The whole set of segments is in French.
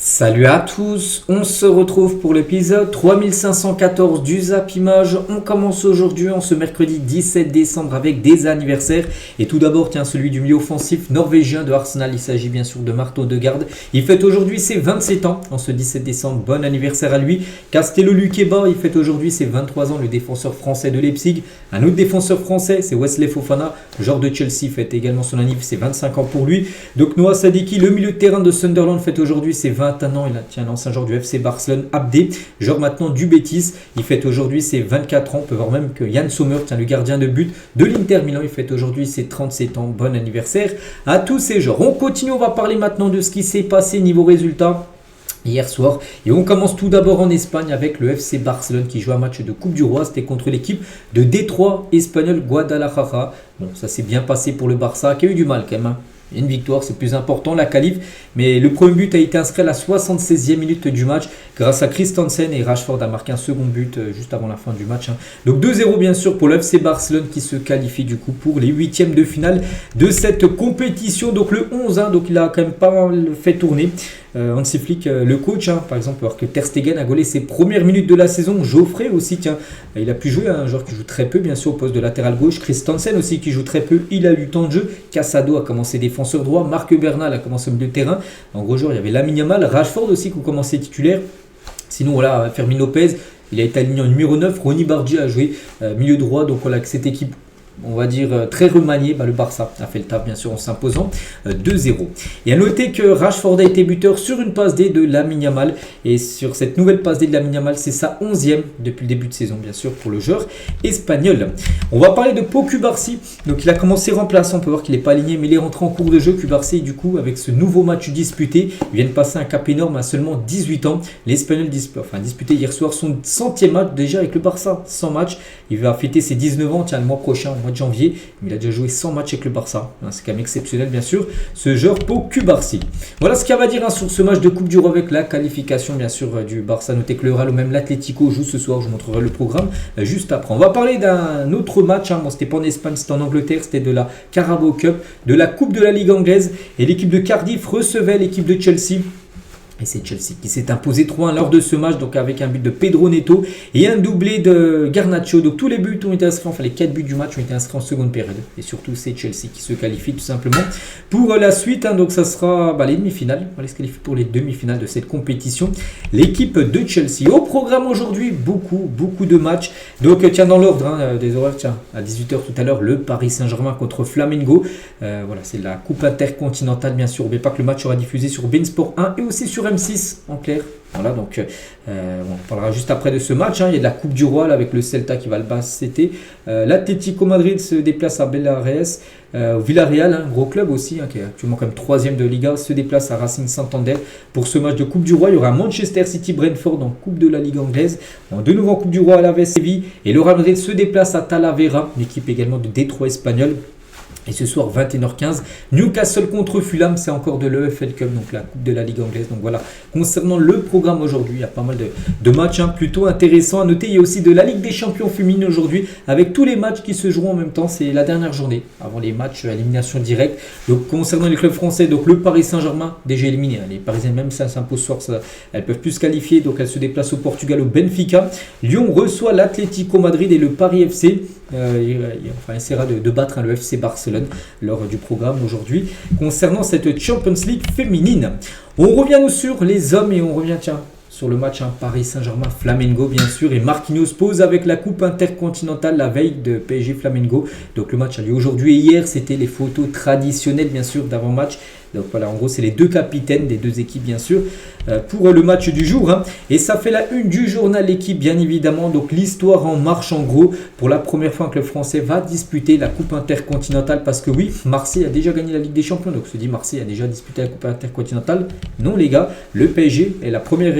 Salut à tous, on se retrouve pour l'épisode 3514 du Zap Image. On commence aujourd'hui en ce mercredi 17 décembre avec des anniversaires. Et tout d'abord, tiens, celui du milieu offensif norvégien de Arsenal. Il s'agit bien sûr de Martin Odegaard. Il fête aujourd'hui ses 27 ans en ce 17 décembre. Bon anniversaire à lui. Castello Luqueba, il fête aujourd'hui ses 23 ans, le défenseur français de Leipzig. Un autre défenseur français, c'est Wesley Fofana, joueur de Chelsea, fête également son anniversaire, c'est 25 ans pour lui. Donc Noah Sadiki, le milieu de terrain de Sunderland, fête aujourd'hui ses 21 ans. Il a tiens, l'ancien joueur du FC Barcelone, Abdé, joueur maintenant du Betis. Il fête aujourd'hui ses 24 ans. On peut voir même que Yann Sommer, tiens, le gardien de but de l'Inter Milan, il fête aujourd'hui ses 37 ans. Bon anniversaire à tous ces joueurs. On continue, on va parler maintenant de ce qui s'est passé niveau résultat hier soir. Et on commence tout d'abord en Espagne avec le FC Barcelone qui joue un match de Coupe du Roi. C'était contre l'équipe de Détroit espagnol Guadalajara. Bon, ça s'est bien passé pour le Barça qui a eu du mal quand même. Une victoire, c'est plus important, la qualif. Mais le premier but a été inscrit à la 76e minute du match grâce à Christensen, et Rashford a marqué un second but juste avant la fin du match. Donc 2-0 bien sûr pour le FC Barcelone qui se qualifie du coup pour les huitièmes de finale de cette compétition. Donc le 11, donc il a quand même pas mal fait tourner. Hansi Flick, le coach, par exemple, alors que Ter Stegen a gaulé ses premières minutes de la saison. Geoffrey aussi, tiens, il a pu jouer, un joueur qui joue très peu, bien sûr, au poste de latéral gauche. Christensen aussi, qui joue très peu, il a eu du temps de jeu. Casado a commencé défenseur droit. Marc Bernal a commencé au milieu de terrain. En gros joueur, il y avait Lamine Yamal, Rashford aussi, qui ont commencé titulaire. Sinon, voilà, Fermin Lopez, il a été aligné en numéro 9. Ronny Bardi a joué milieu droit. Donc voilà, que cette équipe, on va dire très remanié, le Barça a fait le taf bien sûr en s'imposant 2-0. Et à noter que Rashford a été buteur sur une passe D de Lamine Yamal. Et sur cette nouvelle passe D de Lamine Yamal, c'est sa 11e depuis le début de saison bien sûr pour le joueur espagnol. On va parler de Pau Cubarsí. Donc il a commencé remplaçant, on peut voir qu'il n'est pas aligné mais il est rentré en cours de jeu. Cubarsí du coup avec ce nouveau match disputé, il vient de passer un cap énorme à seulement 18 ans. L'Espagnol disputé hier soir son 100e match déjà avec le Barça, 100 matchs. Il va fêter ses 19 ans, tiens, le mois prochain, au mois de janvier, mais il a déjà joué 100 matchs avec le Barça. C'est quand même exceptionnel, bien sûr, ce joueur Pau Cubarsí. Voilà ce qu'il y a à dire sur ce match de Coupe du Roi avec la qualification, bien sûr, du Barça. Notez que le Real ou même l'Atlético joue ce soir. Je vous montrerai le programme juste après. On va parler d'un autre match. Bon, c'était pas en Espagne, c'était en Angleterre. C'était de la Carabao Cup, de la Coupe de la Ligue anglaise. Et l'équipe de Cardiff recevait l'équipe de Chelsea. Et c'est Chelsea qui s'est imposé 3-1 lors de ce match, donc avec un but de Pedro Neto et un doublé de Garnacho. Donc tous les buts ont été inscrits, enfin les 4 buts du match ont été inscrits en seconde période. Et surtout c'est Chelsea qui se qualifie tout simplement pour la suite. Donc ça sera les demi-finales. On va se qualifier pour les demi-finales de cette compétition. L'équipe de Chelsea. Au programme aujourd'hui, beaucoup de matchs. Donc tiens, dans l'ordre des horaires, tiens, à 18h tout à l'heure, le Paris Saint-Germain contre Flamengo. Voilà, c'est la Coupe intercontinentale bien sûr. N'oubliez pas que le match sera diffusé sur beIN Sport 1 et aussi sur M6 en clair. Voilà, donc on parlera juste après de ce match. Il y a de la Coupe du Roi là, avec le Celta qui va le basseter. L'Atlético Madrid se déplace à Villarreal, gros club aussi, qui est actuellement comme 3e de Liga, se déplace à Racing Santander pour ce match de Coupe du Roi. Il y aura Manchester City Brentford en Coupe de la Ligue anglaise. De nouveau en Coupe du Roi à la Séville. Et le Real Madrid se déplace à Talavera, une équipe également de Détroit espagnol. Et ce soir, 21h15, Newcastle contre Fulham, c'est encore de l'EFL Cup, donc la Coupe de la Ligue anglaise. Donc voilà, concernant le programme aujourd'hui, il y a pas mal de matchs plutôt intéressants à noter. Il y a aussi de la Ligue des Champions féminines aujourd'hui, avec tous les matchs qui se joueront en même temps. C'est la dernière journée, avant les matchs à élimination directe. Donc concernant les clubs français, donc le Paris Saint-Germain, déjà éliminé. Les Parisiennes, même ça s'impose ce soir, elles peuvent plus se qualifier. Donc elles se déplacent au Portugal, au Benfica. Lyon reçoit l'Atlético Madrid et le Paris FC. Il essaiera de battre le FC Barcelone lors du programme aujourd'hui. Concernant cette Champions League féminine, on revient nous sur les hommes et on revient sur le match Paris Saint-Germain Flamengo bien sûr, et Marquinhos pose avec la coupe intercontinentale la veille de PSG Flamengo. Donc le match a lieu aujourd'hui et hier, c'était les photos traditionnelles bien sûr d'avant-match. Donc voilà, en gros c'est les deux capitaines des deux équipes bien sûr pour le match du jour. Et ça fait la une du journal L'équipe bien évidemment. Donc l'histoire en marche en gros. Pour la première fois, un club français va disputer la coupe intercontinentale, parce que oui, Marseille a déjà gagné la Ligue des Champions. Donc se dit Marseille a déjà disputé la coupe intercontinentale. Non les gars, le PSG est la première,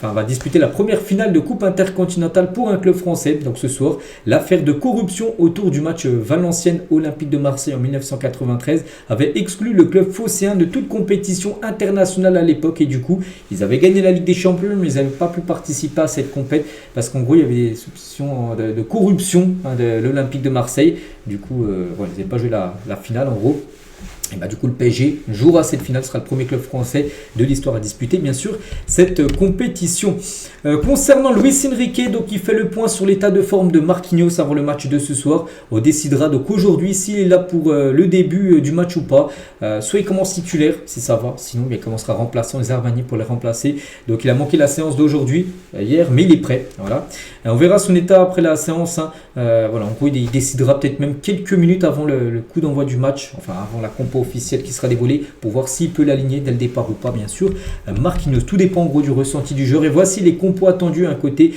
va disputer la première finale de coupe intercontinentale pour un club français. Donc ce soir, l'affaire de corruption autour du match Valenciennes Olympique de Marseille en 1993 avait exclu le club phocéen de toute compétition internationale à l'époque, et du coup ils avaient gagné la Ligue des Champions mais ils n'avaient pas pu participer à cette compétition parce qu'en gros il y avait des soupçons de corruption de l'Olympique de Marseille. Du coup ils n'avaient pas joué la finale en gros. Et bah, du coup, le PSG jouera cette finale, sera le premier club français de l'histoire à disputer, bien sûr, cette compétition. Concernant Luis Enrique, donc il fait le point sur l'état de forme de Marquinhos avant le match de ce soir. On décidera donc aujourd'hui s'il est là pour le début du match ou pas. Soit il commence titulaire, si ça va, sinon il commencera remplaçant les Armani pour les remplacer. Donc il a manqué la séance d'aujourd'hui, hier, mais il est prêt. Voilà. On verra son état après la séance. Hein. Voilà, en gros, il décidera peut-être même quelques minutes avant le coup d'envoi du match, enfin avant la compo officielle qui sera dévoilée, pour voir s'il peut l'aligner dès le départ ou pas, bien sûr. Marquinhos, tout dépend en gros du ressenti du joueur. Et voici les compos attendus, un côté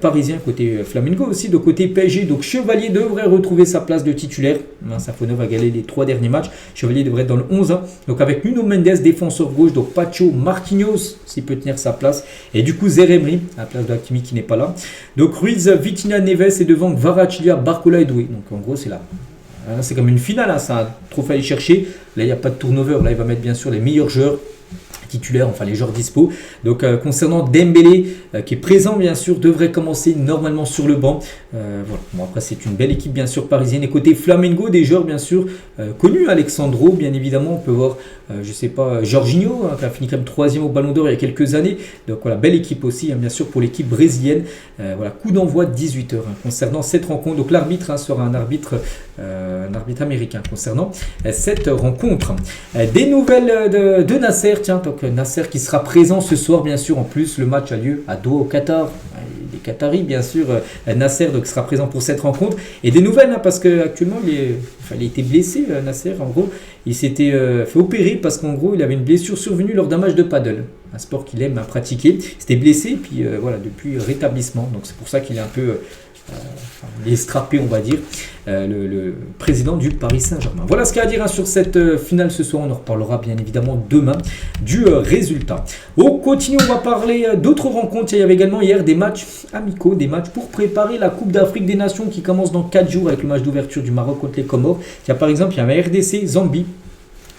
parisien, côté Flamengo aussi, de côté PSG. Donc Chevalier devrait retrouver sa place de titulaire. Safonov a gagné les 3 derniers matchs. Chevalier devrait être dans le 11. Hein. Donc avec Nuno Mendes, défenseur gauche, donc Pacho, Marquinhos, s'il peut tenir sa place. Et du coup Zeremri, à la place de Hakimi qui n'est pas là. Donc Ruiz, Vitinha, Neves et devant Kvaratskhelia, Donc en gros c'est là. C'est comme une finale, hein, c'est un trophée à aller chercher. Là, il n'y a pas de turnover. Là, il va mettre bien sûr les meilleurs joueurs titulaires, enfin les joueurs dispo. Donc concernant Dembélé, qui est présent bien sûr, devrait commencer normalement sur le banc. Voilà. Bon, après c'est une belle équipe bien sûr parisienne. Et côté Flamengo, des joueurs bien sûr connus, Alexandro bien évidemment, on peut voir je sais pas, Jorginho, hein, qui a fini comme 3e au Ballon d'Or il y a quelques années. Donc voilà, belle équipe aussi, hein, bien sûr, pour l'équipe brésilienne. Voilà, coup d'envoi 18h hein, concernant cette rencontre. Donc l'arbitre hein, sera un arbitre américain concernant cette rencontre. Des nouvelles de Nasser, tiens, donc Nasser qui sera présent ce soir, bien sûr. En plus, le match a lieu à Doha au Qatar. Les Qataris, bien sûr, Nasser donc, sera présent pour cette rencontre. Et des nouvelles, hein, parce qu'actuellement, il a été blessé, Nasser, en gros. Il s'était fait opérer parce qu'en gros, il avait une blessure survenue lors d'un match de paddle. Un sport qu'il aime pratiquer. Il s'était blessé, puis voilà, depuis rétablissement. Donc c'est pour ça qu'il est un peu... il est strappé, on va dire, le président du Paris Saint-Germain. Voilà ce qu'il y a à dire hein, sur cette finale ce soir. On en reparlera bien évidemment demain du résultat. On continue, on va parler d'autres rencontres. Il y avait également hier des matchs amicaux, des matchs pour préparer la Coupe d'Afrique des Nations qui commence dans 4 jours avec le match d'ouverture du Maroc contre les Comores. Il y a par exemple, il y avait RDC Zambie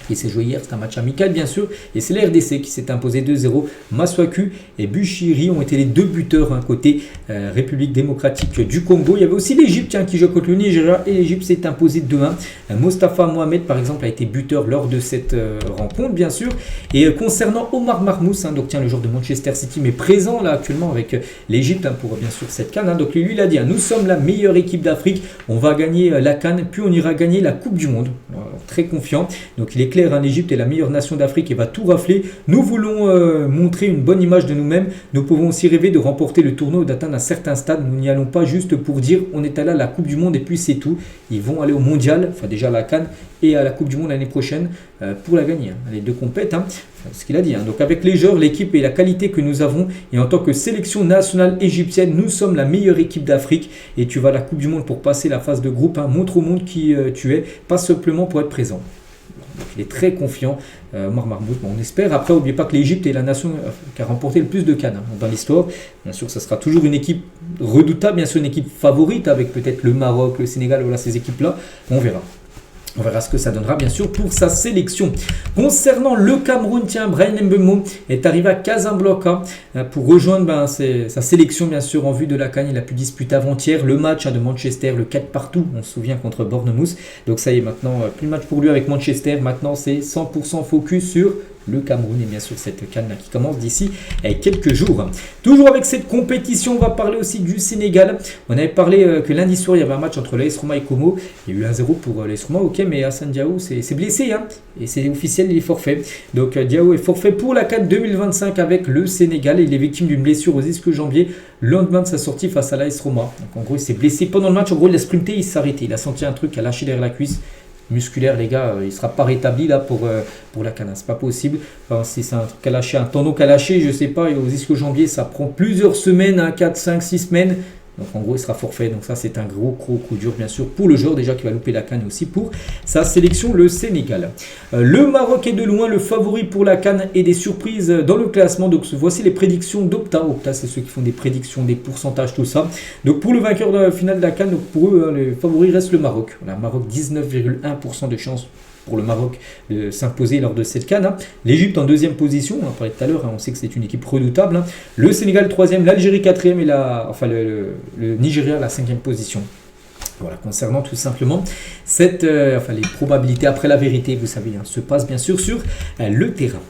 qui s'est joué hier, c'est un match amical bien sûr, et c'est la RDC qui s'est imposé 2-0. Maswaku et Bushiri ont été les 2 buteurs hein, côté République démocratique du Congo. Il y avait aussi l'Égypte hein, qui joue contre le Nigeria et l'Égypte s'est imposée 2-1. Mostafa Mohamed par exemple a été buteur lors de cette rencontre bien sûr. Et concernant Omar Marmous, hein, donc tiens le joueur de Manchester City mais présent là actuellement avec l'Égypte hein, pour bien sûr cette CAN. Hein, donc lui il a dit hein, nous sommes la meilleure équipe d'Afrique, on va gagner la CAN puis on ira gagner la Coupe du Monde. Alors, très confiant. Donc il est clair, hein, l'Égypte est la meilleure nation d'Afrique et va tout rafler. Nous voulons montrer une bonne image de nous-mêmes. Nous pouvons aussi rêver de remporter le tournoi ou d'atteindre un certain stade. Nous n'y allons pas juste pour dire on est allé à la Coupe du Monde et puis c'est tout. Ils vont aller au Mondial, enfin déjà à la CAN et à la Coupe du Monde l'année prochaine pour la gagner. Hein. Les 2 compètes, hein. Ce qu'il a dit. Hein. Donc avec les joueurs, l'équipe et la qualité que nous avons et en tant que sélection nationale égyptienne, nous sommes la meilleure équipe d'Afrique et tu vas à la Coupe du Monde pour passer la phase de groupe. Hein. Montre au monde qui tu es, pas simplement pour être présent. Donc, il est très confiant, Omar Marmous. Bon, on espère. Après, n'oubliez pas que l'Égypte est la nation qui a remporté le plus de CAN hein, dans l'histoire. Bien sûr, ça sera toujours une équipe redoutable, bien sûr une équipe favorite avec peut-être le Maroc, le Sénégal, voilà ces équipes-là. On verra. On verra ce que ça donnera bien sûr pour sa sélection. Concernant le Cameroun, tiens, Bryan Mbeumo est arrivé à Casablanca pour rejoindre sa sélection bien sûr en vue de la CAN. Il a pu disputer avant-hier le match de Manchester, le 4 partout, on se souvient contre Bournemouth. Donc ça y est maintenant, plus de match pour lui avec Manchester. Maintenant c'est 100% focus sur le Cameroun et bien sûr cette CAN qui commence d'ici quelques jours. Toujours avec cette compétition, on va parler aussi du Sénégal. On avait parlé que lundi soir il y avait un match entre l'AS Roma et Como. Il y a eu 1-0 pour l'AS Roma, ok, mais Hassan Diao s'est blessé hein, et c'est officiel, il est forfait. Donc Diao est forfait pour la CAN 2025 avec le Sénégal. Il est victime d'une blessure aux ischio-jambiers le lendemain de sa sortie face à l'AS Roma. Donc en gros il s'est blessé pendant le match, en gros il a sprinté, il s'est arrêté, il a senti un truc, il a lâché derrière la cuisse. Musculaire les gars, il ne sera pas rétabli là pour la CAN, c'est pas possible. Enfin, si c'est un truc à lâcher, un tendon qu'à lâcher, je sais pas, et aux ischio-jambiers ça prend plusieurs semaines, hein, 4, 5, 6 semaines. Donc en gros il sera forfait, donc ça c'est un gros coup dur bien sûr pour le joueur déjà qui va louper la CAN et aussi pour sa sélection le Sénégal. Le Maroc est de loin le favori pour la CAN et des surprises dans le classement. Donc voici les prédictions d'Opta. Opta c'est ceux qui font des prédictions, des pourcentages, tout ça. Donc pour le vainqueur de la finale de la CAN, donc pour eux hein, les favoris restent le Maroc. Voilà, Maroc 19,1% de chance pour le Maroc de s'imposer lors de cette CAN. Hein. L'Égypte en 2e position, on en parlait tout à l'heure, hein, on sait que c'est une équipe redoutable. Hein. Le Sénégal 3e, l'Algérie 4e et le Nigeria la 5e position. Voilà, concernant tout simplement les probabilités après la vérité, vous savez, se passe bien sûr sur le terrain.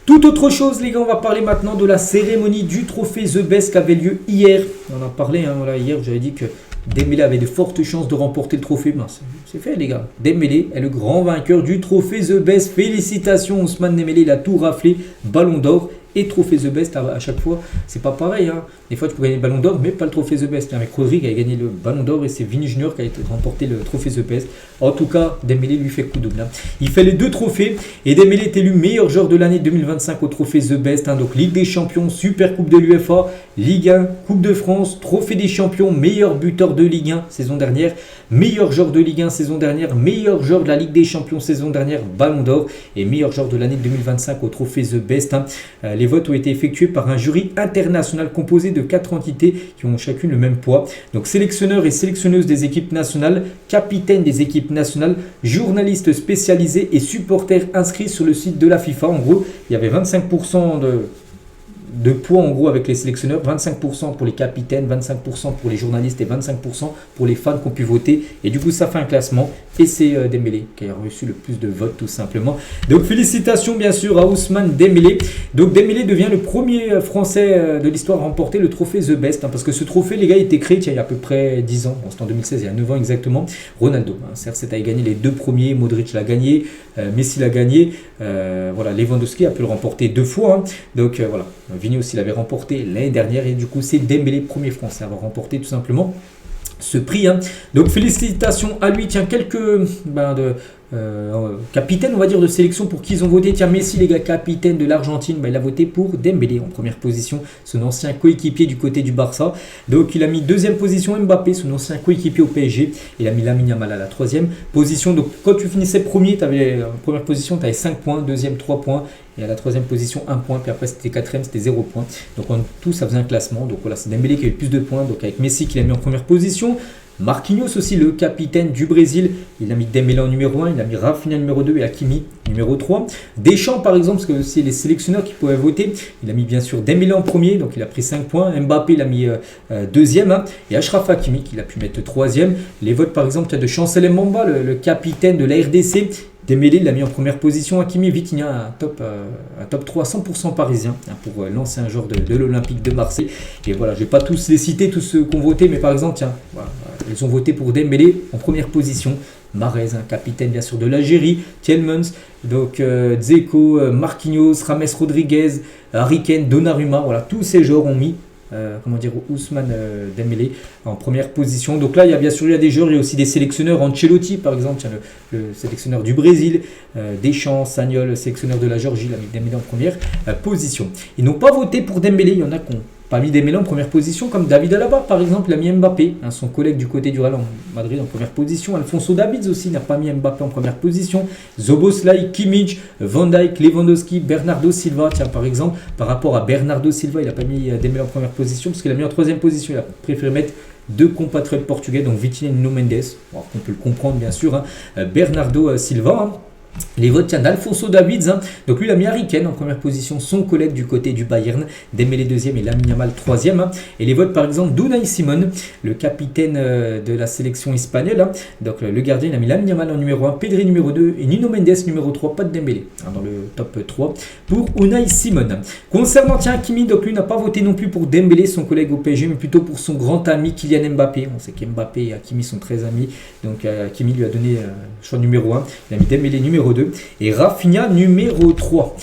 Toute autre chose, les gars, on va parler maintenant de la cérémonie du trophée The Best qui avait lieu hier. On en a parlé, voilà, hier, j'avais dit que Dembélé avait de fortes chances de remporter le trophée. Ben, c'est fait, les gars. Dembélé est le grand vainqueur du trophée The Best. Félicitations, Ousmane Dembélé, il a tout raflé. Ballon d'or et trophée The Best à chaque fois. C'est pas pareil. Des fois, tu peux gagner le ballon d'or, mais pas le trophée The Best. Avec Rodri qui a gagné le ballon d'or et c'est Vini Junior qui a remporté le trophée The Best. En tout cas, Dembélé lui fait coup double. Il fait les deux trophées et Dembélé est élu meilleur joueur de l'année 2025 au trophée The Best. Donc Ligue des Champions, Super Coupe de l'UEFA, Ligue 1, Coupe de France, Trophée des Champions, meilleur buteur de Ligue 1 saison dernière, meilleur joueur de Ligue 1 saison dernière, meilleur joueur de la Ligue des Champions saison dernière, ballon d'or et meilleur joueur de l'année 2025 au trophée The Best. Les votes ont été effectués par un jury international composé de 4 entités qui ont chacune le même poids. Donc sélectionneurs et sélectionneuses des équipes nationales, capitaines des équipes nationales, journalistes spécialisés et supporters inscrits sur le site de la FIFA. En gros, il y avait 25% de poids en gros avec les sélectionneurs, 25% pour les capitaines, 25% pour les journalistes et 25% pour les fans qui ont pu voter. Et du coup, ça fait un classement et c'est Dembélé qui a reçu le plus de votes tout simplement. Donc félicitations bien sûr à Ousmane Dembélé. Donc Dembélé devient le premier Français de l'histoire à remporter le trophée The Best. Parce que ce trophée, les gars, il a été créé il y a à peu près 10 ans. Bon, c'était en 2016, il y a 9 ans exactement. Ronaldo, CR7 a gagné les 2 premiers, Modric l'a gagné, Messi l'a gagné. Voilà, Lewandowski a pu le remporter 2 fois. Donc voilà. Vini aussi l'avait remporté l'année dernière et du coup c'est Dembélé, premier français à avoir remporté tout simplement ce prix. Donc félicitations à lui. Tiens, quelques capitaine, on va dire, de sélection pour qui ils ont voté. Tiens, Messi, les gars, capitaine de l'Argentine, il a voté pour Dembélé en première position, son ancien coéquipier du côté du Barça. Donc il a mis deuxième position Mbappé, son ancien coéquipier au PSG. Il a mis Lamine Yamal à la troisième position. Donc quand tu finissais premier, en première position, tu avais 5 points, deuxième 3 points. Et à la troisième position, 1 point. Puis après, c'était quatrième, c'était 0 points. Donc en tout, ça faisait un classement. Donc voilà, c'est Dembélé qui a eu le plus de points. Donc avec Messi qui l'a mis en première position. Marquinhos aussi, le capitaine du Brésil, il a mis Dembélé en numéro 1, il a mis Rafinha numéro 2 et Hakimi numéro 3. Deschamps par exemple, parce que c'est les sélectionneurs qui pouvaient voter, il a mis bien sûr Dembélé en premier, donc il a pris 5 points. Mbappé, il a mis deuxième, et Achraf Hakimi, qu'il a pu mettre troisième. Les votes par exemple de Chancel Mbamba, le capitaine de la RDC, Dembélé, il l'a mis en première position. Hakimi, Vitinha, un top 3 100% parisien pour l'ancien joueur de l'Olympique de Marseille. Et voilà, je ne vais pas tous les citer, tous ceux qui ont voté, mais par exemple, tiens, voilà, ils ont voté pour Dembélé en première position. Mahrez, capitaine bien sûr de l'Algérie, Tielemans, donc Dzeko, Marquinhos, James Rodriguez, Harry Kane, Donnarumma, voilà, tous ces joueurs ont mis Ousmane Dembélé en première position. Donc là, il y a des joueurs, il y a aussi des sélectionneurs. Ancelotti, par exemple, le sélectionneur du Brésil, Deschamps, Sagnol, le sélectionneur de la Géorgie, il a mis Dembélé en première position. Ils n'ont pas voté pour Dembélé, il y en a qui n'ont pas mis Dembélé en première position, comme David Alaba, par exemple, il a mis Mbappé, son collègue du côté du Real Madrid en première position. Alphonso Davids aussi n'a pas mis Mbappé en première position. Szoboszlai, Kimmich, Van Dijk, Lewandowski, Bernardo Silva, tiens, par exemple, par rapport à Bernardo Silva, il n'a pas mis Dembélé en première position, parce qu'il a mis en troisième position, il a préféré mettre 2 compatriotes portugais, donc Vitinha et Nuno Mendes, on peut le comprendre bien sûr, Bernardo Silva. Les votes d'Alphonso Davids, donc lui il a mis Harry Kane en première position, son collègue du côté du Bayern, Dembélé deuxième et Lamine Yamal troisième. Et les votes par exemple d'Unai Simon, le capitaine de la sélection espagnole, donc le gardien il a mis Lamine Yamal en numéro 1, Pedri numéro 2 et Nuno Mendes numéro 3, pas de Dembélé dans le top 3 pour Unai Simon. Concernant Hakimi, donc lui n'a pas voté non plus pour Dembélé, son collègue au PSG, mais plutôt pour son grand ami Kylian Mbappé. On sait qu'Mbappé et Hakimi sont très amis, donc Hakimi lui a donné choix numéro 1, il a mis Dembélé numéro 2 et Rafinha numéro 3.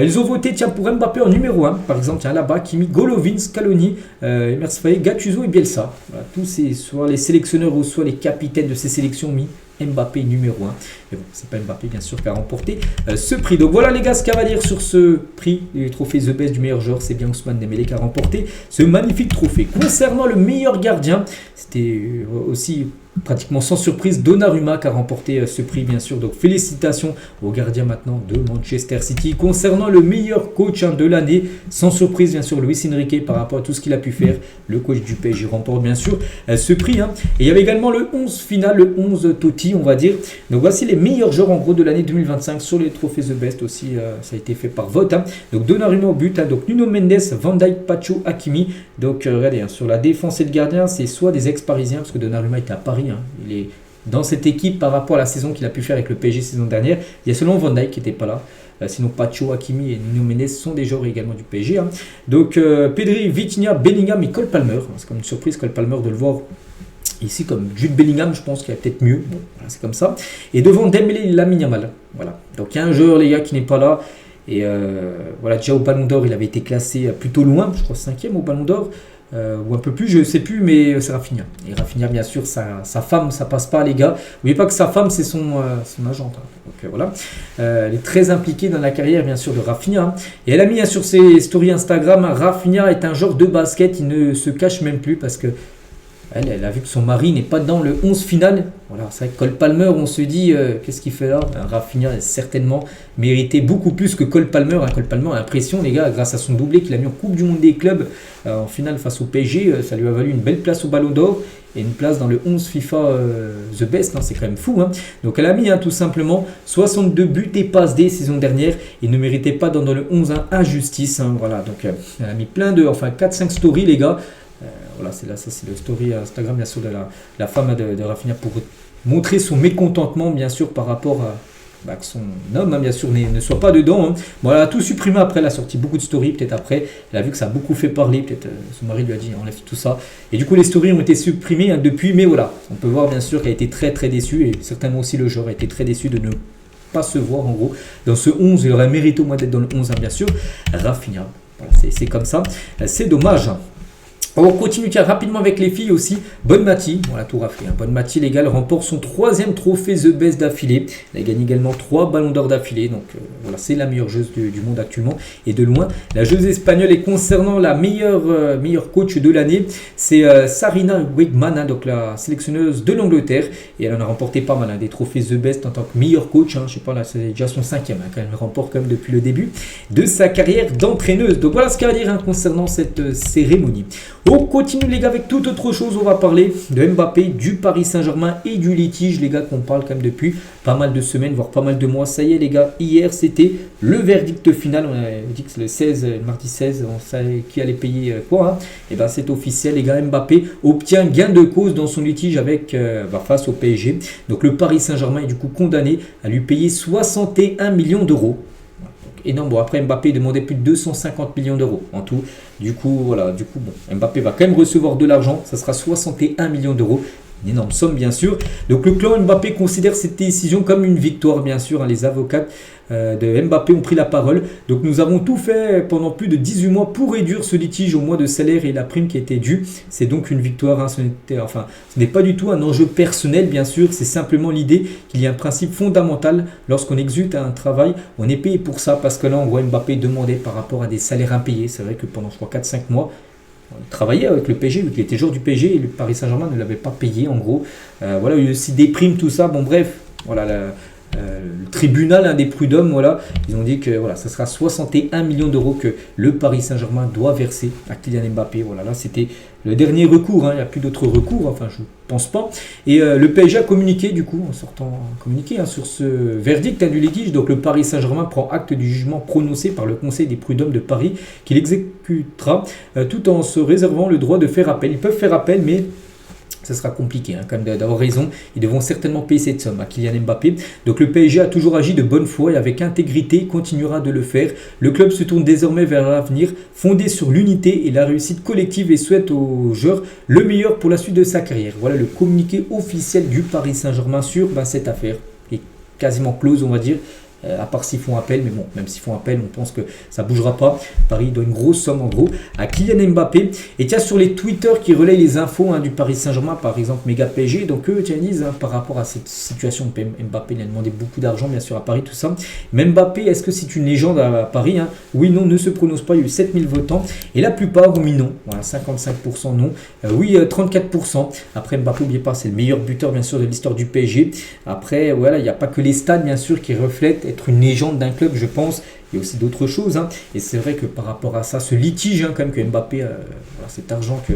Ils ont voté pour Mbappé en numéro 1, par exemple là-bas, Kimi, Golovin, Scaloni, Emers Faé, Gattuso et Bielsa. Voilà, tous ces, soit les sélectionneurs ou soit les capitaines de ces sélections ont mis Mbappé numéro 1. Mais bon, c'est pas Mbappé bien sûr qui a remporté ce prix. Donc voilà les gars ce qu'il y a à dire sur ce prix, les trophées The Best du meilleur joueur. C'est bien Ousmane Dembélé qui a remporté ce magnifique trophée. Concernant le meilleur gardien, c'était aussi pratiquement sans surprise Donnarumma qui a remporté ce prix bien sûr. Donc félicitations au gardien maintenant de Manchester City. Concernant le meilleur coach de l'année, sans surprise bien sûr Luis Enrique par rapport à tout ce qu'il a pu faire. Le coach du PSG remporte bien sûr ce prix. Et il y avait également le 11 final, le 11 Totti on va dire. Donc voici les meilleurs joueurs en gros de l'année 2025 sur les trophées The Best aussi. Ça a été fait par vote. Donc Donnarumma au but, donc Nuno Mendes, Van Dijk, Pacho, Hakimi. Donc regardez sur la défense et le gardien c'est soit des ex-parisiens parce que Donnarumma était à Paris Paris. Hein. Il est dans cette équipe par rapport à la saison qu'il a pu faire avec le PSG saison dernière. Il y a seulement Van Dijk qui n'était pas là. Sinon, Pacho, Hakimi et Nuno Mendes sont des joueurs également du PSG. Hein. Donc, Pedri, Vitinha, Bellingham et Cole Palmer. C'est comme une surprise, Cole Palmer, de le voir ici comme Jude Bellingham. Je pense qu'il y a peut-être mieux. Bon, voilà, c'est comme ça. Et devant Dembélé et Lamine Yamal. Voilà. Donc, il y a un joueur, les gars, qui n'est pas là. Et voilà, déjà au Ballon d'Or, il avait été classé plutôt loin. Je crois 5e au Ballon d'Or. Ou un peu plus, je ne sais plus, mais c'est Rafinha. Et Rafinha, bien sûr, sa femme, ça passe pas, les gars. N'oubliez pas que sa femme, c'est son agente. Hein. Donc voilà. Elle est très impliquée dans la carrière, bien sûr, de Rafinha. Hein. Et elle a mis hein, sur ses stories Instagram, Rafinha est un joueur de basket, il ne se cache même plus parce que elle a vu que son mari n'est pas dans le 11 final. Voilà, c'est vrai que Cole Palmer, on se dit, qu'est-ce qu'il fait là? Rafinha a certainement mérité beaucoup plus que Cole Palmer. Hein. Cole Palmer a l'impression, les gars, grâce à son doublé qu'il a mis en Coupe du Monde des clubs en finale face au PSG, ça lui a valu une belle place au Ballon d'Or et une place dans le 11 FIFA The Best. Hein, c'est quand même fou. Hein. Donc elle a mis tout simplement 62 buts et passes des saisons dernières. Il ne méritait pas dans le 11 injustice. Hein, voilà, donc elle a mis plein de, 4-5 stories, les gars. Voilà, c'est là, ça c'est le story Instagram bien sûr de la femme de Rafinha pour montrer son mécontentement bien sûr par rapport à que son homme hein, bien sûr ne soit pas dedans. Hein. Bon, elle a tout supprimé après, elle a sorti beaucoup de stories, peut-être après, elle a vu que ça a beaucoup fait parler, peut-être son mari lui a dit enlève tout ça. Et du coup les stories ont été supprimées hein, depuis, mais voilà, on peut voir bien sûr qu'elle a été très très déçue et certainement aussi le joueur a été très déçu de ne pas se voir en gros dans ce 11, il aurait mérité au moins d'être dans le 11 hein, bien sûr. Rafinha, voilà, c'est comme ça, c'est dommage. On continue rapidement avec les filles aussi. Bonmati, voilà tout raflé. Hein. Bonmati, les gars, remporte son 3e trophée The Best d'affilée. Elle gagne également 3 ballons d'or d'affilée. Donc voilà, c'est la meilleure joueuse du monde actuellement. Et de loin, la joueuse espagnole. Et concernant la meilleure coach de l'année, c'est Sarina Wiegman, hein, donc la sélectionneuse de l'Angleterre. Et elle en a remporté pas mal, hein, des trophées The Best en tant que meilleure coach. Hein. Je sais pas, là, c'est déjà son 5e. Hein, elle remporte quand même depuis le début de sa carrière d'entraîneuse. Donc voilà ce qu'il y a à dire hein, concernant cette cérémonie. On continue les gars avec toute autre chose, on va parler de Mbappé, du Paris Saint-Germain et du litige les gars qu'on parle quand même depuis pas mal de semaines, voire pas mal de mois. Ça y est les gars, hier c'était le verdict final, on avait dit que c'est le 16, le mardi 16, on savait qui allait payer quoi. Hein. Et ben c'est officiel les gars, Mbappé obtient gain de cause dans son litige avec face au PSG. Donc le Paris Saint-Germain est du coup condamné à lui payer 61 millions d'euros. Énorme. Bon, après Mbappé demandait plus de 250 millions d'euros en tout. Du coup, voilà, bon, Mbappé va quand même recevoir de l'argent. Ça sera 61 millions d'euros. Une énorme somme, bien sûr. Donc, le clan Mbappé considère cette décision comme une victoire, bien sûr. Hein. Les avocats de Mbappé ont pris la parole. Donc, nous avons tout fait pendant plus de 18 mois pour réduire ce litige au mois de salaire et la prime qui était due. C'est donc une victoire. Hein. Ce n'est pas du tout un enjeu personnel, bien sûr. C'est simplement l'idée qu'il y a un principe fondamental. Lorsqu'on exécute un travail, on est payé pour ça. Parce que là, on voit Mbappé demander par rapport à des salaires impayés. C'est vrai que pendant, je crois, 4-5 mois, il travaillait avec le PSG, vu qu'il était joueur du PSG et le Paris Saint-Germain ne l'avait pas payé en gros. Voilà, il y a aussi des primes, tout ça. Bon bref, voilà, le tribunal des prud'hommes, voilà, ils ont dit que voilà, ça sera 61 millions d'euros que le Paris Saint-Germain doit verser à Kylian Mbappé. Voilà, là c'était le dernier recours, hein. Il n'y a plus d'autres recours, enfin je pense pas. Et le PSG a communiqué du coup, en sortant communiqué hein, sur ce verdict du litige. Donc le Paris Saint-Germain prend acte du jugement prononcé par le Conseil des prud'hommes de Paris qu'il exécutera tout en se réservant le droit de faire appel. Ils peuvent faire appel, mais ça sera compliqué, hein, quand même d'avoir raison. Ils devront certainement payer cette somme à Kylian Mbappé. Donc le PSG a toujours agi de bonne foi et avec intégrité continuera de le faire. Le club se tourne désormais vers l'avenir, fondé sur l'unité et la réussite collective et souhaite aux joueurs le meilleur pour la suite de sa carrière. Voilà le communiqué officiel du Paris Saint-Germain sur cette affaire qui est quasiment close, on va dire. À part s'ils font appel, mais bon, même s'ils font appel, on pense que ça ne bougera pas. Paris donne une grosse somme en gros à Kylian Mbappé. Et tiens, sur les Twitter qui relayent les infos hein, du Paris Saint-Germain, par exemple Méga PSG, donc eux disent hein, par rapport à cette situation, Mbappé il a demandé beaucoup d'argent bien sûr à Paris, tout ça. Mais Mbappé, est-ce que c'est une légende à Paris hein? Oui, non, ne se prononce pas, il y a eu 7000 votants. Et la plupart ont mis non, voilà, 55% non. Oui, 34%. Après Mbappé, n'oubliez pas, c'est le meilleur buteur bien sûr de l'histoire du PSG. Après, voilà, il n'y a pas que les stades bien sûr qui reflètent être une légende d'un club, je pense. Il y a aussi d'autres choses. Hein. Et c'est vrai que par rapport à ça, ce litige, hein, quand même, que Mbappé, voilà, cet argent que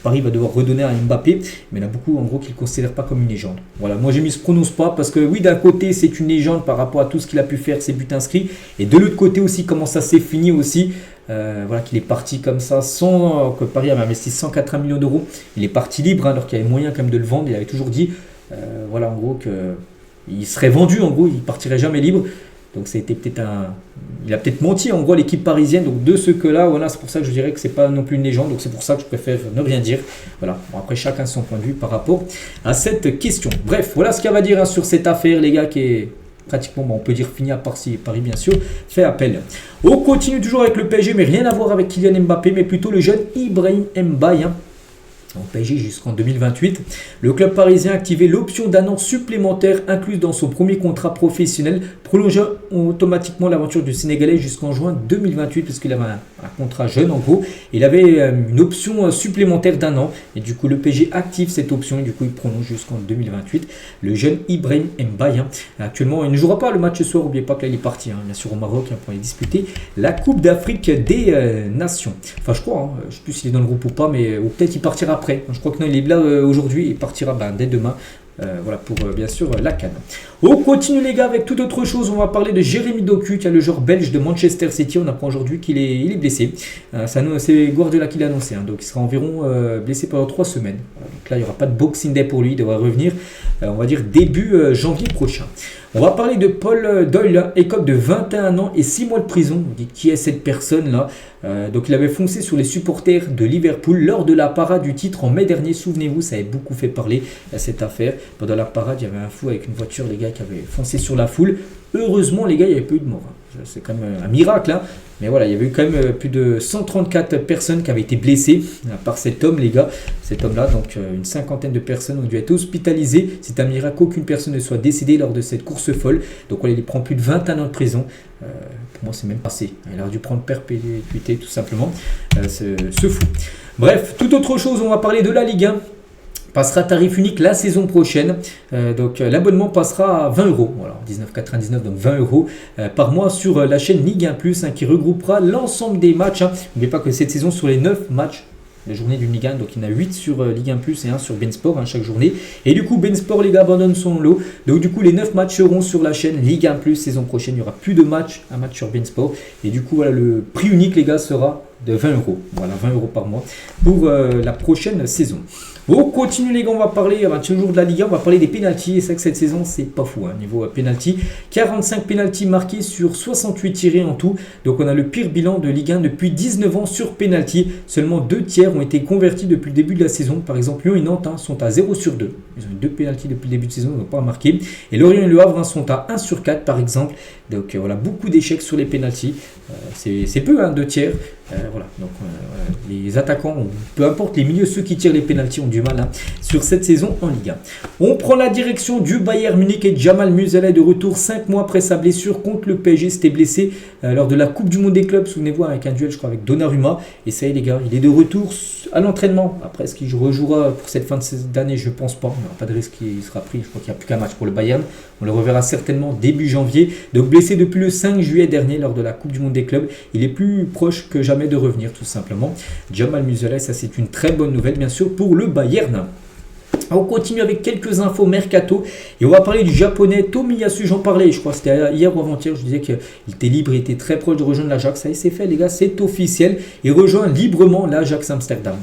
Paris va devoir redonner à Mbappé, mais il y en a beaucoup, en gros, qui ne le considèrent pas comme une légende. Voilà, moi j'ai mis se prononce pas, parce que oui, d'un côté, c'est une légende par rapport à tout ce qu'il a pu faire, ses buts inscrits, et de l'autre côté aussi, comment ça s'est fini aussi. voilà, qu'il est parti comme ça sans que Paris avait investi 180 millions d'euros. Il est parti libre, hein, alors qu'il y avait moyen quand même de le vendre. Il avait toujours dit, voilà, en gros, qu'il serait vendu, en gros, il partirait jamais libre. Donc c'était peut-être il a peut-être menti en gros à l'équipe parisienne. Donc de ce que là, voilà, c'est pour ça que je dirais que c'est pas non plus une légende. Donc c'est pour ça que je préfère ne rien dire. Voilà. Bon, après chacun son point de vue par rapport à cette question. Bref, voilà ce qu'il y a à dire, hein, sur cette affaire, les gars, qui est pratiquement, bon, on peut dire fini à part si Paris bien sûr fait appel. On continue toujours avec le PSG, mais rien à voir avec Kylian Mbappé, mais plutôt le jeune Ibrahim Mbaye, hein, en PSG jusqu'en 2028. Le club parisien a activé l'option d'un an supplémentaire incluse dans son premier contrat professionnel, prolongeant automatiquement l'aventure du Sénégalais jusqu'en juin 2028, parce qu'il avait un contrat jeune en gros. Il avait une option supplémentaire d'un an, et du coup le PSG active cette option, et du coup il prolonge jusqu'en 2028. Le jeune Ibrahim Mbaye, hein, actuellement il ne jouera pas le match ce soir, n'oubliez pas que là il est parti, hein, bien sûr au Maroc, hein, pour aller disputer la Coupe d'Afrique des Nations. Enfin je crois, hein, je ne sais plus s'il est dans le groupe ou pas, mais ou peut-être il partira après. Je crois que non, il est là aujourd'hui, il partira dès demain. Voilà pour bien sûr la CAN. On continue les gars avec toute autre chose. On va parler de Jérémy Doku, qui est le joueur belge de Manchester City. On apprend aujourd'hui qu'il est blessé. C'est Guardiola qui l'a annoncé, hein, donc il sera environ blessé pendant 3 semaines. Voilà, donc là il n'y aura pas de Boxing Day pour lui, il devra revenir on va dire début janvier prochain. On va parler de Paul Doyle, écope de 21 ans et 6 mois de prison. On dit qui est cette personne là. Donc il avait foncé sur les supporters de Liverpool lors de la parade du titre en mai dernier. Souvenez-vous, ça avait beaucoup fait parler cette affaire. Pendant la parade, il y avait un fou avec une voiture, les gars, qui avait foncé sur la foule. Heureusement, les gars, il n'y avait pas eu de mort. C'est quand même un miracle, hein. Mais voilà, il y avait eu quand même plus de 134 personnes qui avaient été blessées par cet homme, les gars. Cet homme-là, donc une cinquantaine de personnes ont dû être hospitalisées. C'est un miracle qu'aucune personne ne soit décédée lors de cette course folle. Donc voilà, il prend plus de 21 ans de prison. Pour moi, c'est même passé. Il aurait dû prendre perpétuité, tout simplement. Ce fou. Bref, toute autre chose, on va parler de la Ligue 1. Passera tarif unique la saison prochaine. Donc l'abonnement passera à 20 €. Voilà, 19,99, donc 20 € par mois sur la chaîne Ligue 1 Plus, hein, qui regroupera l'ensemble des matchs. Hein. N'oubliez pas que cette saison, sur les 9 matchs, la journée du Ligue 1, donc il y en a 8 sur Ligue 1 Plus et 1 sur Bensport, hein, chaque journée. Et du coup, Bensport, les gars, abandonne son lot. Donc du coup, les 9 matchs seront sur la chaîne Ligue 1 Plus saison prochaine. Il n'y aura plus de matchs, un match sur Bensport. Et du coup, voilà, le prix unique, les gars, sera de 20 €. Voilà, 20 € par mois pour la prochaine saison. On continue les gars, on va parler toujours de la Ligue 1, on va parler des pénaltys. Et c'est vrai que cette saison, c'est pas fou, hein, niveau pénalty. 45 pénaltys marqués sur 68 tirés en tout. Donc on a le pire bilan de Ligue 1 depuis 19 ans sur pénalty. Seulement 2 tiers ont été convertis depuis le début de la saison. Par exemple, Lyon et Nantes, hein, sont à 0 sur 2. Ils ont eu 2 pénaltys depuis le début de saison, ils n'ont pas marqué. Et Lorient et Le Havre, hein, sont à 1 sur 4 par exemple. Donc voilà, beaucoup d'échecs sur les pénaltys. C'est peu, hein, 2 tiers. Voilà, donc les attaquants, peu importe les milieux, ceux qui tirent les pénaltys ont du mal, hein, sur cette saison en Ligue 1. On prend la direction du Bayern Munich et Jamal Musiala est de retour 5 mois après sa blessure contre le PSG. C'était blessé lors de la Coupe du Monde des clubs, souvenez-vous, avec un duel je crois avec Donnarumma. Et ça y est les gars, il est de retour à l'entraînement. Après, est-ce qu'il rejouera pour cette fin d'année? Je pense pas, il n'y aura pas de risque qu'il sera pris. Je crois qu'il n'y a plus qu'un match pour le Bayern. On le reverra certainement début janvier. Donc blessé depuis le 5 juillet dernier lors de la Coupe du Monde des clubs. Il est plus proche que jamais de revenir tout simplement. Jamal Musiala, ça c'est une très bonne nouvelle bien sûr pour le Bayern. On continue avec quelques infos mercato et on va parler du japonais Tomiyasu. J'en parlais, je crois que c'était hier ou avant-hier. Je disais qu'il était libre, il était très proche de rejoindre l'Ajax. Ça y est, c'est fait les gars, c'est officiel. Il rejoint librement l'Ajax Amsterdam.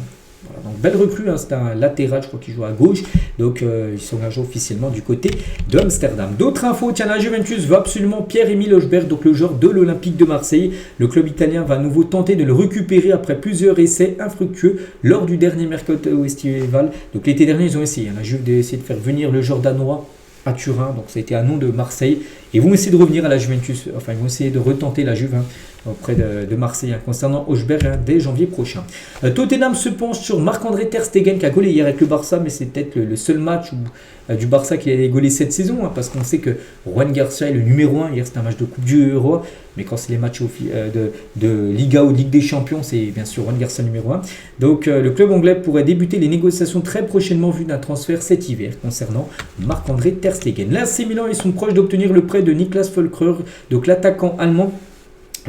Voilà, donc belle recrue, hein, c'est un latéral, je crois qu'il joue à gauche. Donc il s'engage officiellement du côté de Amsterdam. D'autres infos, tiens, la Juventus veut absolument Pierre-Emile Hojbjerg, donc le joueur de l'Olympique de Marseille. Le club italien va à nouveau tenter de le récupérer après plusieurs essais infructueux lors du dernier mercato estival. Donc l'été dernier, ils ont essayé, hein, la Juve d'essayer de faire venir le joueur danois à Turin, donc ça a été un nom de Marseille. Et ils vont essayer de revenir à la Juventus, enfin ils vont essayer de retenter la Juve, hein, auprès de Marseille, hein, concernant Hojbjerg, hein, dès janvier prochain. Tottenham se penche sur Marc-André Ter Stegen qui a gaulé hier avec le Barça, mais c'est peut-être le seul match du Barça qui a gaulé cette saison, hein, parce qu'on sait que Juan Garcia est le numéro 1. Hier c'était un match de Coupe du Roi, mais quand c'est les matchs de Liga ou Ligue des Champions, c'est bien sûr Juan Garcia numéro 1. Donc le club anglais pourrait débuter les négociations très prochainement vu d'un transfert cet hiver concernant Marc-André Ter Stegen. L'AC Milan, ils sont proches d'obtenir le prêt de Niklas Füllkrug, donc l'attaquant allemand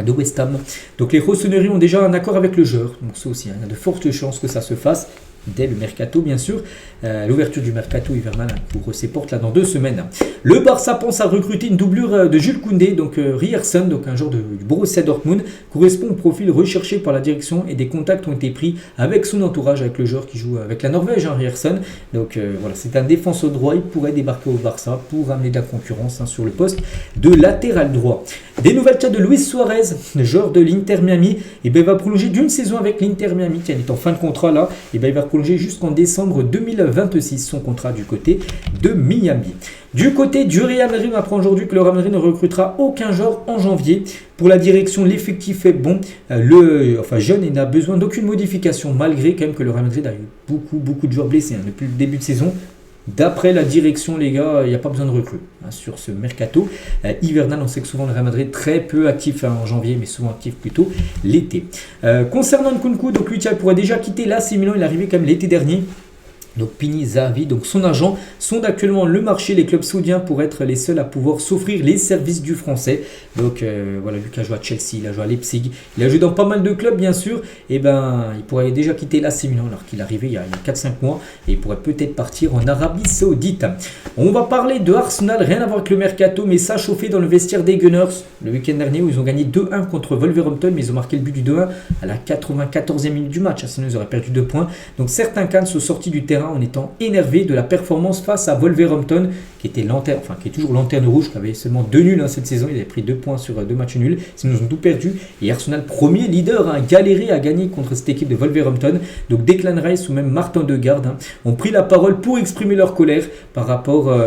de West Ham. Donc les Rossoneri ont déjà un accord avec le joueur, donc ça aussi, hein, il y a de fortes chances que ça se fasse. dès le mercato bien sûr, l'ouverture du mercato hivernal pour ses portes là dans 2 semaines. Le Barça pense à recruter une doublure de Jules Koundé, donc Ryerson, donc un joueur du Borussia Dortmund, correspond au profil recherché par la direction et des contacts ont été pris avec son entourage, avec le joueur qui joue avec la Norvège, Ryerson. Donc voilà, c'est un défenseur droit, il pourrait débarquer au Barça pour amener de la concurrence sur le poste de latéral droit. Des nouvelles cas de Luis Suarez, le joueur de l'Inter Miami, et il va prolonger d'une saison avec l'Inter Miami, qui est en fin de contrat là, et il va prolonger jusqu'en décembre 2026 son contrat du côté de Miami. Du côté du Real Madrid, on apprend aujourd'hui que le Real Madrid ne recrutera aucun joueur en janvier. Pour la direction, l'effectif est bon, jeune et n'a besoin d'aucune modification, malgré quand même que le Real Madrid a eu beaucoup de joueurs blessés depuis le début de saison. D'après la direction, les gars, il n'y a pas besoin de recrues sur ce mercato hivernal. On sait que souvent le Real Madrid est très peu actif en janvier, mais souvent actif plutôt l'été. Concernant Nkunku, donc lui, il pourrait déjà quitter l'AC Milan. Il est arrivé quand même l'été dernier. Donc Pini Zahavi, donc son agent, sonde actuellement le marché. Les clubs saoudiens pour être les seuls à pouvoir s'offrir les services du français. Donc voilà, lui qui a joué à Chelsea, il a joué à Leipzig, il a joué dans pas mal de clubs bien sûr. Et il pourrait déjà quitter l'AC Milan alors qu'il est arrivé il y a 4-5 mois. Et il pourrait peut-être partir en Arabie Saoudite. On va parler de Arsenal, rien à voir avec le mercato, mais ça a chauffé dans le vestiaire des Gunners le week-end dernier où ils ont gagné 2-1 contre Wolverhampton, mais ils ont marqué le but du 2-1 à la 94e minute du match. Sinon ils auraient perdu 2 points. Donc certains Cannes sont sortis du terrain en étant énervé de la performance face à Wolverhampton qui est toujours lanterne rouge, qui avait seulement 2 nuls cette saison. Il avait pris 2 points sur 2 matchs nuls, sinon ils ont tout perdu. Et Arsenal, premier leader, a galéré à gagner contre cette équipe de Wolverhampton. Donc Declan Rice ou même Martin Degarde ont pris la parole pour exprimer leur colère par rapport à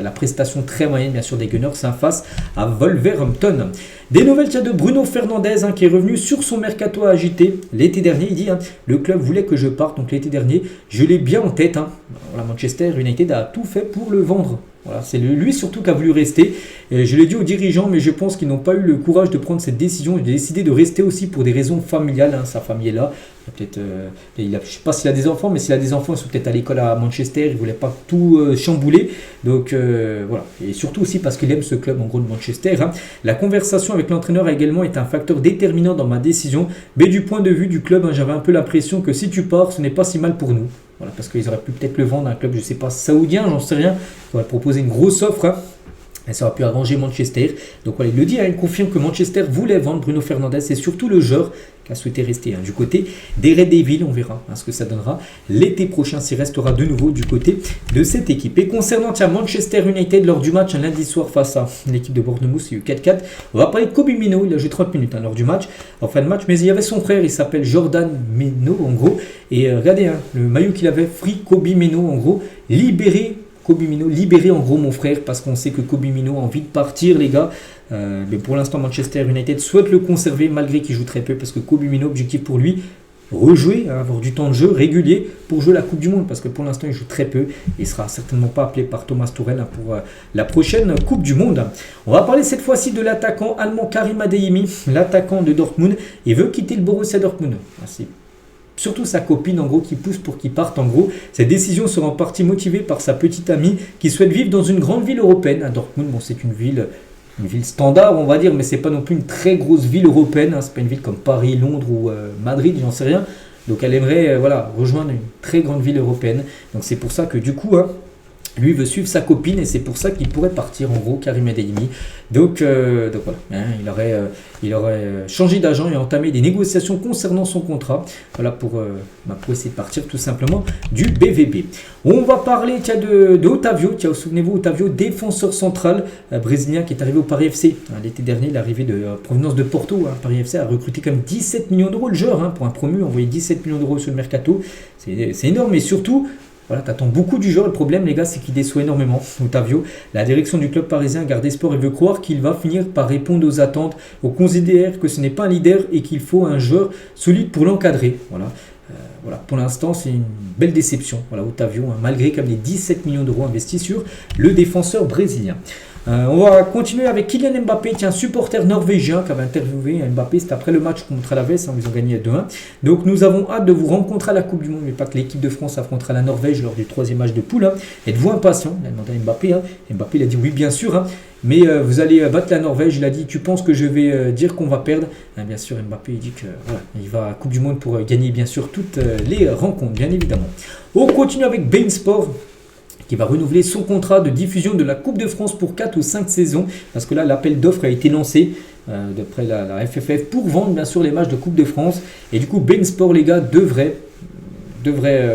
la prestation très moyenne bien sûr des Gunners face à Wolverhampton. Des nouvelles de Bruno Fernandes qui est revenu sur son mercato agité l'été dernier. Il dit le club voulait que je parte, donc l'été dernier je l'ai bien en tête. Manchester United a tout fait pour le vendre. Voilà, c'est lui surtout qui a voulu rester. Et je l'ai dit aux dirigeants, mais je pense qu'ils n'ont pas eu le courage de prendre cette décision. Il a décidé de rester aussi pour des raisons familiales. Sa famille est là. Peut-être, je ne sais pas s'il a des enfants, mais s'il a des enfants, ils sont peut-être à l'école à Manchester. Il ne voulait pas tout chambouler. Donc voilà. Et surtout aussi parce qu'il aime ce club en gros de Manchester. La conversation avec l'entraîneur a également été un facteur déterminant dans ma décision. Mais du point de vue du club, j'avais un peu l'impression que si tu pars, ce n'est pas si mal pour nous. Voilà, parce qu'ils auraient pu peut-être le vendre à un club, je ne sais pas, saoudien, j'en sais rien. Ils auraient proposé une grosse offre. Et ça aurait pu arranger Manchester. Donc voilà, il le dit, il confirme que Manchester voulait vendre Bruno Fernandes. C'est surtout le joueur qui a souhaité rester du côté des Red Devils. On verra ce que ça donnera l'été prochain s'il restera de nouveau du côté de cette équipe. Et concernant Manchester United, lors du match lundi soir face à l'équipe de Bournemouth, il y a eu 4-4. On va parler de Kobbie Mainoo. Il a joué 30 minutes lors du match, en fin de match. Mais il y avait son frère, il s'appelle Jordan Mainoo en gros. Et regardez, le maillot qu'il avait, Free Kobbie Mainoo en gros, libéré. Kobbie Mainoo, libérez en gros mon frère, parce qu'on sait que Kobbie Mainoo a envie de partir les gars. Mais pour l'instant Manchester United souhaite le conserver malgré qu'il joue très peu, parce que Kobbie Mainoo, objectif pour lui, rejouer, avoir du temps de jeu régulier pour jouer la Coupe du Monde, parce que pour l'instant il joue très peu et il ne sera certainement pas appelé par Thomas Tuchel pour la prochaine Coupe du Monde. On va parler cette fois-ci de l'attaquant allemand Karim Adeyemi, l'attaquant de Dortmund, et veut quitter le Borussia Dortmund. C'est surtout sa copine en gros qui pousse pour qu'il parte en gros. Cette décision sera en partie motivée par sa petite amie qui souhaite vivre dans une grande ville européenne. À Dortmund, c'est une ville standard on va dire, mais c'est pas non plus une très grosse ville européenne. C'est pas une ville comme Paris, Londres ou Madrid, j'en sais rien. Donc elle aimerait rejoindre une très grande ville européenne. Donc c'est pour ça que du coup lui veut suivre sa copine et c'est pour ça qu'il pourrait partir en gros, Karim Adeyemi. Donc voilà, il aurait changé d'agent et entamé des négociations concernant son contrat. Voilà pour essayer de partir tout simplement du BVB. On va parler de Otavio. Souvenez-vous, Otavio, défenseur central brésilien qui est arrivé au Paris FC. L'été dernier, il est arrivé de provenance de Porto. Paris FC a recruté comme 17 millions d'euros le joueur. Pour un promu, envoyer 17 millions d'euros sur le mercato. C'est énorme et surtout... Voilà, t'attends beaucoup du joueur. Le problème, les gars, c'est qu'il déçoit énormément. Otavio, la direction du club parisien garde espoir et veut croire qu'il va finir par répondre aux attentes. On considère que ce n'est pas un leader et qu'il faut un joueur solide pour l'encadrer. Voilà, pour l'instant, c'est une belle déception. Voilà, Otavio, malgré comme les 17 millions d'euros investis sur le défenseur brésilien. On va continuer avec Kylian Mbappé, qui est un supporter norvégien qui avait interviewé Mbappé. C'était après le match contre l'Aves, ils ont gagné 2-1. Donc nous avons hâte de vous rencontrer à la Coupe du Monde, mais pas que l'équipe de France affrontera la Norvège lors du 3e match de poule. Êtes-vous impatient? Il a demandé à Mbappé. Mbappé il a dit oui bien sûr. Mais vous allez battre la Norvège. Il a dit tu penses que je vais dire qu'on va perdre? Bien sûr Mbappé il dit que voilà, il va à la Coupe du Monde pour gagner bien sûr toutes les rencontres, bien évidemment. On continue avec beIN Sport, qui va renouveler son contrat de diffusion de la Coupe de France pour 4 ou 5 saisons. Parce que là, l'appel d'offres a été lancé d'après la FFF pour vendre bien sûr les matchs de Coupe de France. Et du coup, beIN Sport, les gars, devrait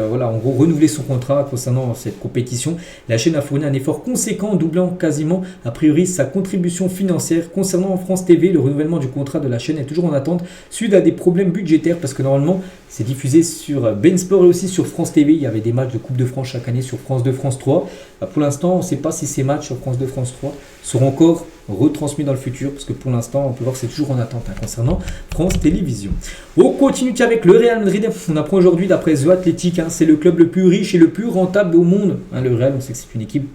voilà, en gros renouveler son contrat concernant cette compétition. La chaîne a fourni un effort conséquent, doublant quasiment a priori sa contribution financière. Concernant France TV, le renouvellement du contrat de la chaîne est toujours en attente suite à des problèmes budgétaires, parce que normalement c'est diffusé sur beIN Sport et aussi sur France TV. Il y avait des matchs de Coupe de France chaque année sur France 2, France 3. Pour l'instant, on ne sait pas si ces matchs sur France 2, France 3 seront encore retransmis dans le futur, parce que pour l'instant, on peut voir que c'est toujours en attente concernant France Télévisions. On continue avec le Real Madrid. On apprend aujourd'hui d'après The Athletic, c'est le club le plus riche et le plus rentable au monde. Le Real, on sait que c'est une équipe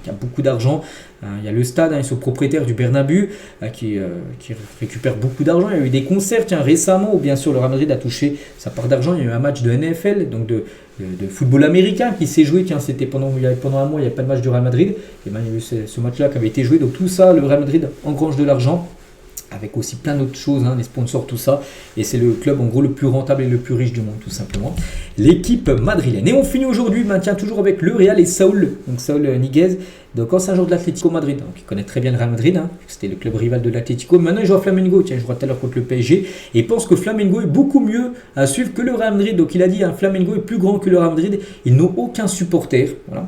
qui a beaucoup d'argent. Il y a le stade, ils sont propriétaires du Bernabéu qui récupère beaucoup d'argent. Il y a eu des concerts récemment où bien sûr le Real Madrid a touché sa part d'argent. Il y a eu un match de NFL, donc de football américain qui s'est joué. C'était pendant un mois, il n'y avait pas de match du Real Madrid. Et il y a eu ce match-là qui avait été joué. Donc tout ça, le Real Madrid engrange de l'argent, avec aussi plein d'autres choses, les sponsors, tout ça. Et c'est le club en gros le plus rentable et le plus riche du monde, tout simplement. L'équipe madrilène. Et on finit aujourd'hui, maintient toujours avec le Real et Saúl. Donc Saúl Ñíguez, donc ancien joueur de l'Atlético Madrid. Donc il connaît très bien le Real Madrid. C'était le club rival de l'Atlético. Maintenant il joue à Flamengo. Il jouera tout à l'heure contre le PSG. Et il pense que Flamengo est beaucoup mieux à suivre que le Real Madrid. Donc il a dit Flamengo est plus grand que le Real Madrid. Ils n'ont aucun supporter. Voilà.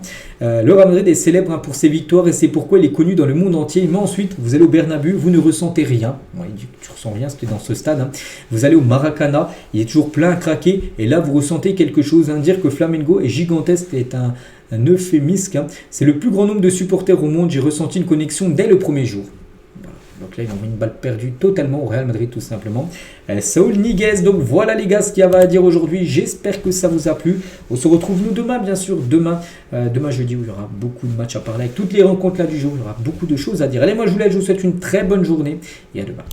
Le Real Madrid est célèbre pour ses victoires et c'est pourquoi il est connu dans le monde entier. Mais ensuite, vous allez au Bernabéu, vous ne ressentez rien. Il dit que tu ressens rien, c'était dans ce stade. Vous allez au Maracana, il est toujours plein à craquer. Et là, vous ressentez quelque chose. Dire que Flamengo est gigantesque est un euphémisme. C'est le plus grand nombre de supporters au monde. J'ai ressenti une connexion dès le premier jour. Voilà. Donc là, ils ont mis une balle perdue totalement au Real Madrid, tout simplement. Saúl Ñíguez. Donc voilà les gars ce qu'il y avait à dire aujourd'hui. J'espère que ça vous a plu. On se retrouve nous demain, bien sûr. Demain jeudi, où il y aura beaucoup de matchs à parler. Avec toutes les rencontres là du jour, il y aura beaucoup de choses à dire. Allez, moi je vous souhaite une très bonne journée et à demain.